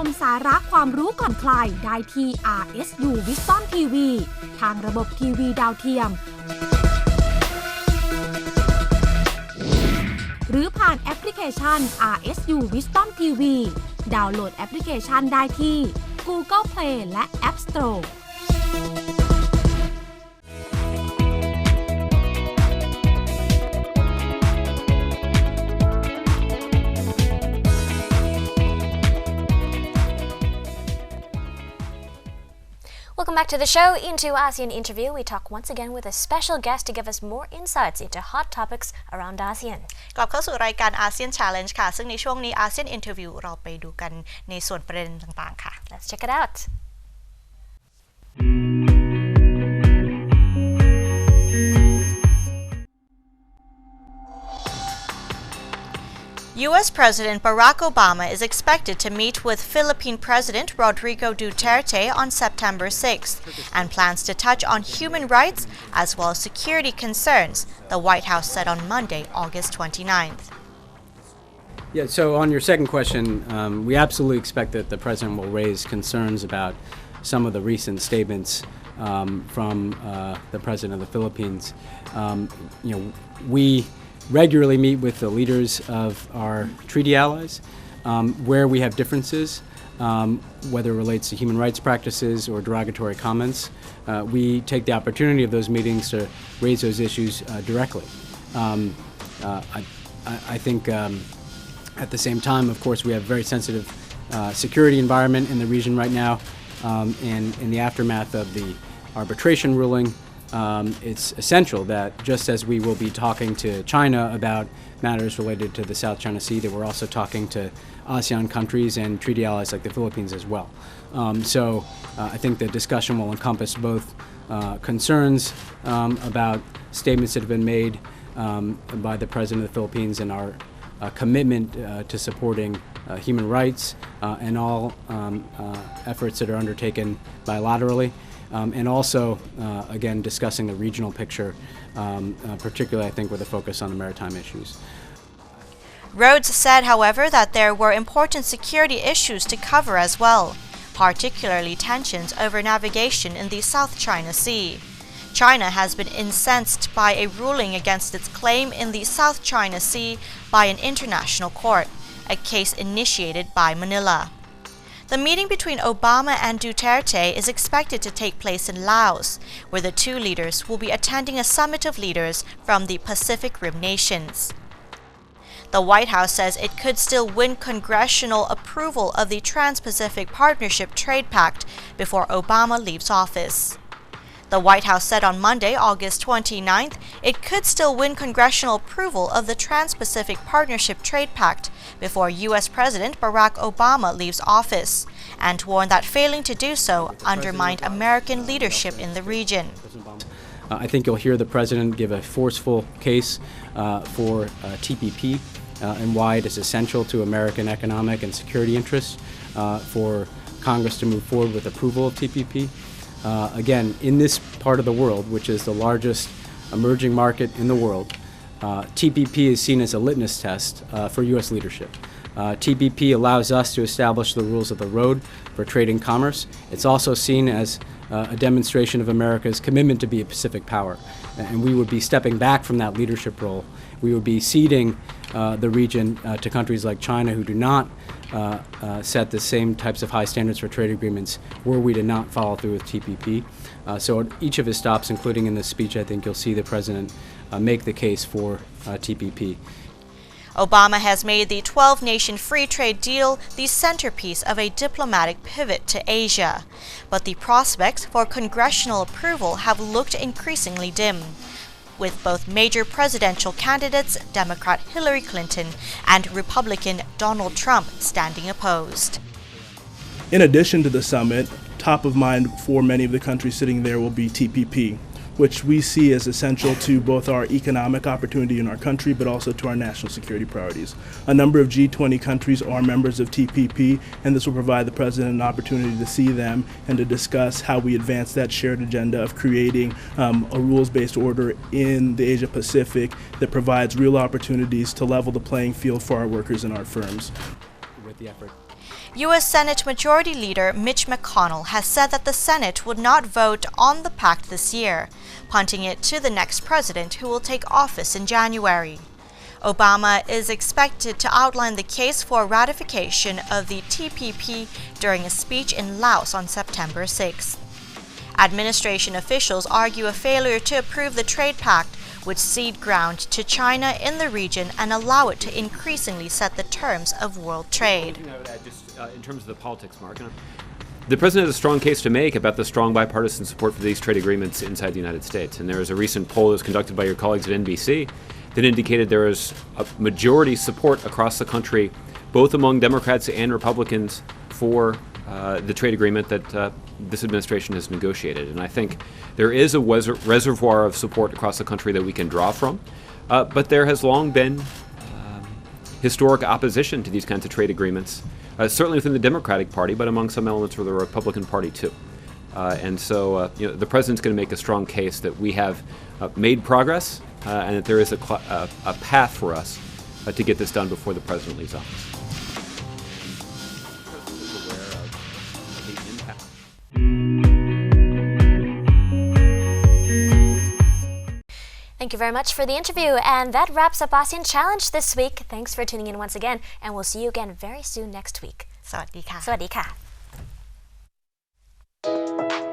มสาระความรู้ก่อนใครได้ที่ RSU Wisdom TV ทางระบบทีวีดาวเทียมหรือผ่านแอปพลิเคชัน RSU Wisdom TV ดาวน์โหลดแอปพลิเคชันได้ที่ Google Play และ App Store Welcome back to the show. Into ASEAN Interview, we talk once again with a special guest to give us more insights into hot topics around ASEAN. กลับเข้าสู่รายการ ASEAN Challenge ค่ะซึ่งในช่วงนี้ ASEAN Interview เราไปดูกันในส่วนประเด็นต่างๆค่ะ Let's check it out. U.S. President Barack Obama is expected to meet with Philippine President Rodrigo Duterte on September 6th and plans to touch on human rights as well as security concerns, the White House said on Monday, August 29th. Yeah, so on your second question, we absolutely expect that the President will raise concerns about some of the recent statements from the President of the Philippines. We regularly meet with the leaders of our treaty allies where we have differences, whether it relates to human rights practices or derogatory comments. We take the opportunity of those meetings to raise those issues directly. I think at the same time, of course, we have a very sensitive security environment in the region right now, and in the aftermath of the arbitration ruling, it's essential that just as we will be talking to China about matters related to the South China Sea, that we're also talking to ASEAN countries and treaty allies like the Philippines as well. So I think the discussion will encompass both concerns about statements that have been made by the President of the Philippines and our commitment to supporting human rights and all efforts that are undertaken bilaterally. And also, again, discussing the regional picture, particularly, I think, with a focus on the maritime issues. Rhodes said, however, that there were important security issues to cover as well, particularly tensions over navigation in the South China Sea. China has been incensed by a ruling against its claim in the South China Sea by an international court, a case initiated by Manila. The meeting between Obama and Duterte is expected to take place in Laos, where the two leaders will be attending a summit of leaders from the Pacific Rim nations. The White House says it could still win congressional approval of the Trans-Pacific Partnership Trade Pact before Obama leaves office. The White House said on Monday, August 29th, it could still win congressional approval of the Trans-Pacific Partnership Trade Pact before U.S. President Barack Obama leaves office, and warned that failing to do so undermined American leadership in the region. I think you'll hear the President give a forceful case for TPP and why it is essential to American economic and security interests for Congress to move forward with approval of TPP. Again, in this part of the world, which is the largest emerging market in the world, TPP is seen as a litmus test for U.S. leadership. TPP allows us to establish the rules of the road for trade and commerce. It's also seen as a demonstration of America's commitment to be a Pacific power. And we would be stepping back from that leadership role. We would be ceding the region to countries like China who do not set the same types of high standards for trade agreements were we to not follow through with TPP. So at each of his stops, including in this speech, I think you'll see the President make the case for TPP. Obama has made the 12-nation free trade deal the centerpiece of a diplomatic pivot to Asia, but the prospects for congressional approval have looked increasingly dim, with both major presidential candidates, Democrat Hillary Clinton and Republican Donald Trump, standing opposed. In addition to the summit, top of mind for many of the countries sitting there will be TPP, which we see as essential to both our economic opportunity in our country, but also to our national security priorities. A number of G20 countries are members of TPP, and this will provide the President an opportunity to see them and to discuss how we advance that shared agenda of creating a rules-based order in the Asia Pacific that provides real opportunities to level the playing field for our workers and our firms. With the effort. U.S. Senate Majority Leader Mitch McConnell has said that the Senate would not vote on the pact this year, punting it to the next president who will take office in January. Obama is expected to outline the case for ratification of the TPP during a speech in Laos on September 6th. Administration officials argue a failure to approve the trade pact would cede ground to China in the region and allow it to increasingly set the terms of world trade. I would add just in terms of the politics, Mark, the president has a strong case to make about the strong bipartisan support for these trade agreements inside the United States. And there was a recent poll that was conducted by your colleagues at NBC that indicated there is a majority support across the country, both among Democrats and Republicans, for the trade agreement that this administration has negotiated. And I think there is a reservoir of support across the country that we can draw from. But there has long been historic opposition to these kinds of trade agreements, certainly within the Democratic Party, but among some elements of the Republican Party too. And so the president's going to make a strong case that we have made progress and that there is a path for us to get this done before the president leaves office. Thank you very much for the interview, and that wraps up ASEAN Challenge this week. Thanks for tuning in once again, and we'll see you again very soon next week. สวัสดีค่ะ สวัสดีค่ะ